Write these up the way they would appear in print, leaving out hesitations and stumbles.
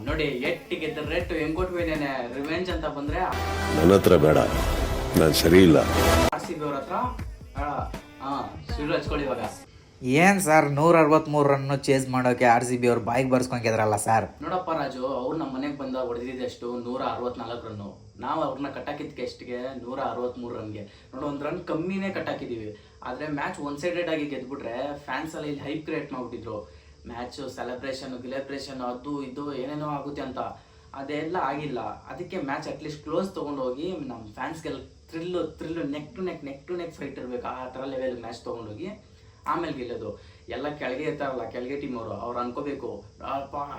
ನೋಡಿ ಎಟ್ಟಿಗೆ ರೇಟ್ ಹೆಂಗ್ ಕೊಟ್ಬಿದ್ದೇನೆ ರಿವೆಂಜ್ ಅಂತ ಬಂದ್ರೆ ನನ್ನ ಹತ್ರ ಬೇಡ, ನಾನು ಸರಿ ಇಲ್ಲ. RCB ಅವ್ರ ಹತ್ರ ಸುಳ್ಳು ಹಚ್ಕೊಳ್ಳಿ ಇವಾಗ. ಏನ್ ಸರ್ 163 ರನ್ನು ಚೇಸ್ ಮಾಡೋಕೆ RCB ಅವ್ರು ಬಾಯಿಗೆ ಬರ್ಸ್ಕೊಂಡ್ರಲ್ಲ ಸರ್. ನೋಡಪ್ಪ ರಾಜು, ಅವ್ರು ನಮ್ಮ ಮನೆಗೆ ಬಂದಾಗ ಹೊಡೆದಿದ್ದು ಎಷ್ಟು 164 ರನ್ನು. ನಾವು ಅವ್ರನ್ನ ಕಟ್ಟಾಕಿದ್ಕೆ ಎಷ್ಟಿಗೆ 163 ರನ್ಗೆ. ನೋಡು, 1 ರನ್ ಕಮ್ಮಿನೇ ಕಟ್ಟಾಕಿದೀವಿ. ಆದ್ರೆ ಮ್ಯಾಚ್ ಒನ್ ಸೈಡೆಡ್ ಆಗಿ ಗೆದ್ಬಿಟ್ರೆ ಫ್ಯಾನ್ಸ್ ಎಲ್ಲ ಇಲ್ಲಿ ಹೈಪ್ ಕ್ರಿಯೇಟ್ ಮಾಡ್ಬಿಟ್ಟಿದ್ರು. ಮ್ಯಾಚ್ ಗಿಲೆಬ್ರೇಷನ್ ಅದು ಇದು ಏನೇನೋ ಆಗುತ್ತೆ ಅಂತ. ಅದೆಲ್ಲ ಆಗಿಲ್ಲ. ಅದಕ್ಕೆ ಮ್ಯಾಚ್ ಅಟ್ಲೀಸ್ಟ್ ಕ್ಲೋಸ್ ತೊಗೊಂಡೋಗಿ ನಮ್ಮ ಫ್ಯಾನ್ಸ್ಗೆಲ್ಲ thrill neck to neck fight ಇರಬೇಕು. ಆ ಥರ ಲೆವೆಲ್ ಮ್ಯಾಚ್ ತೊಗೊಂಡೋಗಿ ಆಮೇಲೆ ಗೆಲ್ಲೋದು. ಎಲ್ಲ ಕೆಳಗೆ ಇರ್ತಾರಲ್ಲ, ಕೆಳಗೆ ಟೀಮ್ ಅವ್ರು ಅನ್ಕೋಬೇಕು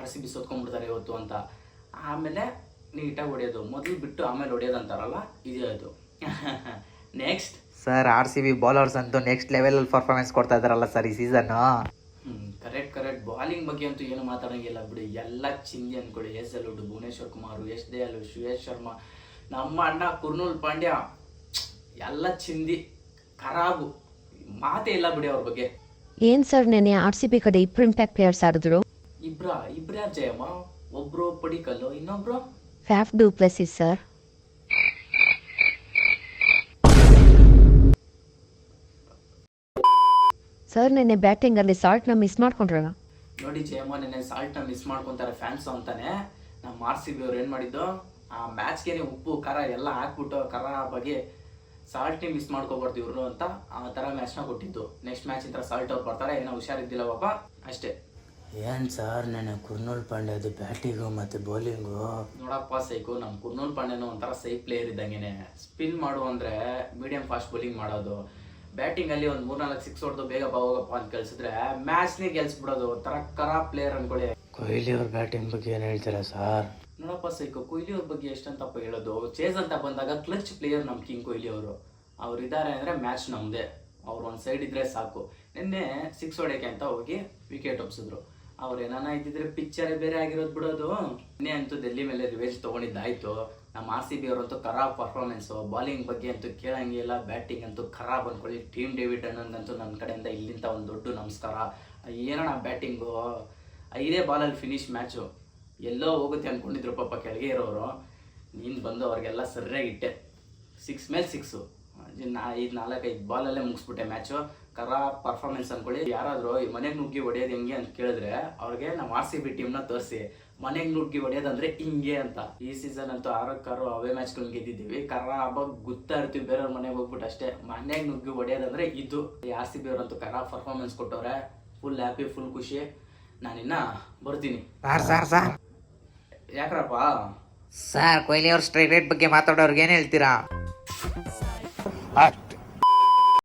RCB ಸೋತ್ಕೊಂಡ್ಬಿಡ್ತಾರೆ ಇವತ್ತು ಅಂತ. ಆಮೇಲೆ ನೀಟಾಗಿ ಹೊಡೆಯೋದು, ಮೊದಲು ಬಿಟ್ಟು ಆಮೇಲೆ ಹೊಡೆಯೋದು ಅಂತಾರಲ್ಲ, ಇದೇ ಅದು. ನೆಕ್ಸ್ಟ್ ಸರ್ RCB ಬೌಲರ್ಸ್ ಅಂತೂ ನೆಕ್ಸ್ಟ್ ಲೆವೆಲ್ ಪರ್ಫಾರ್ಮೆನ್ಸ್ ಕೊಡ್ತಾ ಇದಾರಲ್ಲ ಸರ್ ಈ ಸೀಸನ್. ಕರೆಕ್ಟ್. ಬಾಲಿಂಗ್ ಬಗ್ಗೆ ಅಂತೂ ಏನು ಮಾತಾಡಂಗಿಲ್ಲ ಬಿಡಿ, ಎಲ್ಲ ಚಿಂದಿ ಅನ್ಕೊಳ್ಳಿ. SL ಭುವನೇಶ್ವರ್ ಕುಮಾರ್, SDL, ಶ್ರೇಯಸ್ ಶರ್ಮಾ, ನಮ್ಮ ಅಣ್ಣ ಕುರ್ನೂಲ್ ಪಾಂಡ್ಯ, ಎಲ್ಲ ಚಿಂದಿ ಖರಾಬು, ಮಾತೇ ಇಲ್ಲ ಬಿಡಿ ಅವ್ರ ಬಗ್ಗೆ. ಏನ್ ಸರ್ ನೆನೆ RCB ಕಡೆ ಇಬ್ರು ಇಂಪ್ಯಾಕ್ಟ್ ಪ್ಲೇಯರ್ಸ್ ಆಡಿದ್ರು. ಇಬ್ರ ಜಯಮ್ಮ, ಒಬ್ರು ಪಡಿಕಲ್ಲು, ಇನ್ನೊಬ್ರು ಫ್ಯಾಫ್ ಡು ಪ್ಲೆಸಿಸ್ ಸರ್. ಸರ್ ನೆನೆ ಬ್ಯಾಟಿಂಗ್ ಅಲ್ಲಿ ಸಾಲ್ಟ್ ನ ಮಿಸ್ ಮಾಡ್ಕೊಂಡ್ರಲ್ಲ. ನೋಡಿ ಜಯಮ್ಮ, ನೆನ್ನೆ ಸಾಲ್ಟ್ ನ ಮಿಸ್ ಮಾಡ್ಕೊಂತಾರೆ ಫ್ಯಾನ್ಸ್ ಅಂತಾನೆ. ನಮ್ಮ RCB ಅವ್ರು ಏನ್ ಮಾಡಿದ್ದು, ಆ ಮ್ಯಾಚ್ಗೆ ಉಪ್ಪು ಖಾರ ಎಲ್ಲ ಹಾಕ್ಬಿಟ್ಟು ಖಾರ ಬಗ್ಗೆ ಸಾಲ್ಟ್ನಿ ಮಿಸ್ ಮಾಡ್ಕೋಬಾರ್ದು ಇವ್ರು ಅಂತ ಆ ಥರ ಮ್ಯಾಚ್ನ ಕೊಟ್ಟಿದ್ದು. ನೆಕ್ಸ್ಟ್ ಮ್ಯಾಚ್ ಇಂಥ ಸಾಲ್ಟ್ ಅವ್ರು ಬರ್ತಾರೆ, ಏನೋ ಹುಷಾರಿದ್ದಿಲ್ಲ ಪಾಪ, ಅಷ್ಟೇ. ಏನ್ ಸರ್ ನನ್ನ ಕುರ್ನೂಲ್ ಪಾಂಡ್ಯದು ಬ್ಯಾಟಿಂಗು ಮತ್ತೆ ಬೌಲಿಂಗು. ನೋಡಪ್ಪ ಸೈಕು, ನಮ್ಮ ಕುರ್ನೂಲ್ ಪಾಂಡ್ಯನು ಒಂಥರ ಸೈಕ್ ಪ್ಲೇಯರ್ ಇದ್ದಂಗೆನೆ. ಸ್ಪಿನ್ ಮಾಡು ಅಂದ್ರೆ ಮೀಡಿಯಂ ಫಾಸ್ಟ್ ಬೌಲಿಂಗ್ ಮಾಡೋದು, ಬ್ಯಾಟಿಂಗ್ ಅಲ್ಲಿ ಒಂದು 3-4 ಸಿಕ್ಸ್ ಹೊಡೆದು ಬೇಗ ಹೋಗಪ್ಪ ಅಂತ ಕಳ್ಸಿದ್ರೆ ಮ್ಯಾಚ್ನೇ ಗೆಲ್ಸ್ಬಿಡೋದು. ಒಂಥರ ಖರಾಬ್ ಪ್ಲೇಯರ್ ಅನ್ಕೊಳ್ಳಿ. ಕೊಹ್ಲಿ ಅವ್ರ ಬ್ಯಾಟಿಂಗ್ ಬಗ್ಗೆ ಏನ್ ಹೇಳ್ತೀರಾ ಸರ್? ನೋಡಪ್ಪ ಸೈಕು, ಕೊಹ್ಲಿ ಅವ್ರ ಬಗ್ಗೆ ಎಷ್ಟಂತಪ್ಪ ಹೇಳೋದು. ಚೇಸ್ ಅಂತ ಬಂದಾಗ ಕ್ಲಚ್ ಪ್ಲೇಯರ್ ನಮ್ಮ ಕಿಂಗ್ ಕೊಹ್ಲಿ ಅವ್ರು ಇದ್ದಾರೆ ಅಂದರೆ ಮ್ಯಾಚ್ ನಮ್ಮದೇ. ಅವ್ರು ಒಂದು ಸೈಡ್ ಇದ್ರೆ ಸಾಕು. ನಿನ್ನೆ 6 ಹೊಡೆಯಕ್ಕೆ ಅಂತ ಹೋಗಿ ವಿಕೆಟ್ ಒಪ್ಸಿದ್ರು. ಅವ್ರು ಏನಾನ ಇದ್ದಿದ್ರೆ ಪಿಕ್ಚರೇ ಬೇರೆ ಆಗಿರೋದು ಬಿಡೋದು. ನಿನ್ನೆ ಅಂತೂ ಡೆಲ್ಲಿ ಮೇಲೆ ರಿವೆಂಜ್ ತೊಗೊಂಡಿದ್ದಾಯ್ತು. ನಮ್ಮ RCB ಅವರಂತೂ ಖರಾಬ್ ಪರ್ಫಾರ್ಮೆನ್ಸು. ಬಾಲಿಂಗ್ ಬಗ್ಗೆ ಅಂತೂ ಕೇಳಂಗಿಲ್ಲ, ಬ್ಯಾಟಿಂಗ್ ಅಂತೂ ಖರಾಬ್ ಅನ್ಕೊಳ್ಳಿ. ಟೀಮ್ ಡೇವಿಡ್ ಅನ್ನೋಂಗಂತೂ ನನ್ನ ಕಡೆಯಿಂದ ಇಲ್ಲಿಂದ ಒಂದು ದೊಡ್ಡ ನಮಸ್ಕಾರ. ಏನಣ್ಣ ಬ್ಯಾಟಿಂಗು, 5 ಬಾಲಲ್ಲಿ ಫಿನಿಶ್ ಮ್ಯಾಚು. ಎಲ್ಲೋ ಹೋಗುತ್ತೆ ಅಂದ್ಕೊಂಡಿದ್ರು ಪಾಪ ಕೆಳಗೆ ಇರೋರು. ನೀನು ಬಂದು ಅವ್ರಿಗೆಲ್ಲ ಸರಿಯಾಗಿ ಇಟ್ಟೆ. 6 ಮೇಲೆ 6, 4-5 ಬಾಲಲ್ಲೇ ಮುಗಿಸ್ಬಿಟ್ಟೆ ಮ್ಯಾಚು. ಖರಾಬ್ ಪರ್ಫಾರ್ಮೆನ್ಸ್ ಅನ್ಕೊಳ್ಳಿ. ಯಾರಾದರೂ ಮನೆಗೆ ನುಗ್ಗಿ ಹೊಡೆಯೋದು ಹೆಂಗೆ ಅಂತ ಕೇಳಿದ್ರೆ ಅವ್ರಿಗೆ ನಮ್ಮ RCB ಟೀಮ್ನ ತೋರಿಸಿ, ಮನೆಗೆ ನುಗ್ಗಿ ಹೊಡೆಯೋದಂದ್ರೆ ಹಿಂಗೆ ಅಂತ. ಈ ಸೀಸನ್ ಅಂತೂ 6 ಅವೇ ಮ್ಯಾಚ್ಗಳನ್ನ ಗೆದ್ದಿದ್ದೀವಿ. ಖರಾಬಾಗಿ ಗುತ್ತಾ ಇರ್ತೀವಿ ಬೇರೆಯವ್ರ ಮನೆಗೆ ಹೋಗ್ಬಿಟ್ಟು ಅಷ್ಟೇ. ಮನೆಗೆ ನುಗ್ಗಿ ಹೊಡೆಯೋದಂದ್ರೆ ಇದು. RCB ಅವರಂತೂ ಖರಾಬ್ ಪರ್ಫಾರ್ಮೆನ್ಸ್ ಕೊಟ್ಟವ್ರೆ. ಫುಲ್ ಹ್ಯಾಪಿ, ಫುಲ್ ಖುಷಿ. ನಾನಿನ್ನ ಬರ್ತೀನಿ. ಸರ್ ಯಾಕ್ರಪ್ಪ ಸರ್ ಕೊಹ್ಲಿ ಅವ್ರ ಸ್ಟ್ರೈಕ್ ರೇಟ್ ಬಗ್ಗೆ ಮಾತಾಡೋರ್ಗೆ ಏನ್ ಹೇಳ್ತೀರಾ?